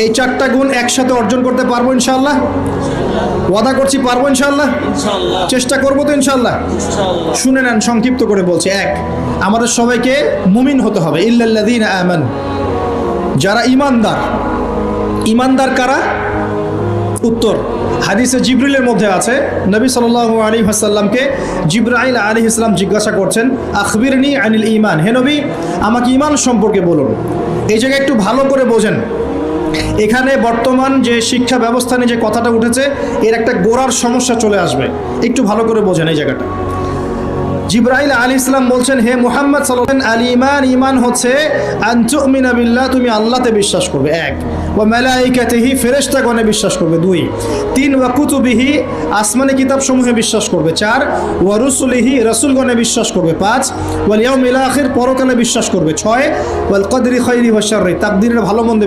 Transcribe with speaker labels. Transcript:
Speaker 1: এই 4টা গুণ একসাথে অর্জন করতে পারবো ইনশাআল্লাহ? ওয়াদা করছি পারবো ইনশাআল্লাহ? চেষ্টা করবো তো ইনশাআল্লাহ? শুনে নেন, সংক্ষিপ্ত করে বলছি। এক, আমাদের সবাইকে মুমিন হতে হবে। ইল্লাল্লাযীনা আমানু, যারা ঈমানদার। ঈমানদার কারা? উত্তর হাদিসে জিবরিলের মধ্যে আছে, নবী সাল্লাল্লাহু আলাইহি ওয়াসাল্লামকে জিবরাইল আলাইহিস সালাম জিজ্ঞাসা করছেন, আখবিরনি আনিল ঈমান, হে নবী আমাকে ঈমান সম্পর্কে বলুন। এই জায়গায় একটু ভালো করে বোঝেন, এখানে বর্তমান যে শিক্ষা ব্যবস্থা নিয়ে যে কথাটা উঠেছে, এর একটা গোড়ার সমস্যা চলে আসবে। একটু ভালো করে বোঝেন এই জায়গাটা। জিবরাইল আলাইহিস সালাম বলছেন, হে মুহাম্মদ সাল্লাল্লাহু আলাইহি ওয়াসাল্লাম, আল ঈমান, ঈমান হচ্ছে আন তুমিনা বিল্লাহ, তুমি আল্লাহতে বিশ্বাস করবে। এক, ওয়া মালাইকাতিহি, ফেরেশতাগণে বিশ্বাস করবে। দুই, তিন, ওয়া কুতুবিহি, আসমানি কিতাবসমূহে বিশ্বাস করবে। চার, ওয়া রুসুলিহি, রাসূলগণে বিশ্বাস করবে। পাঁচ, ওয়াল ইয়াউমিল আখির, পরকালে বিশ্বাস করবে। ছয়, ওয়াল কদরি খাইরি ওয়া শাররি, তাকদীরের ভালো মন্দ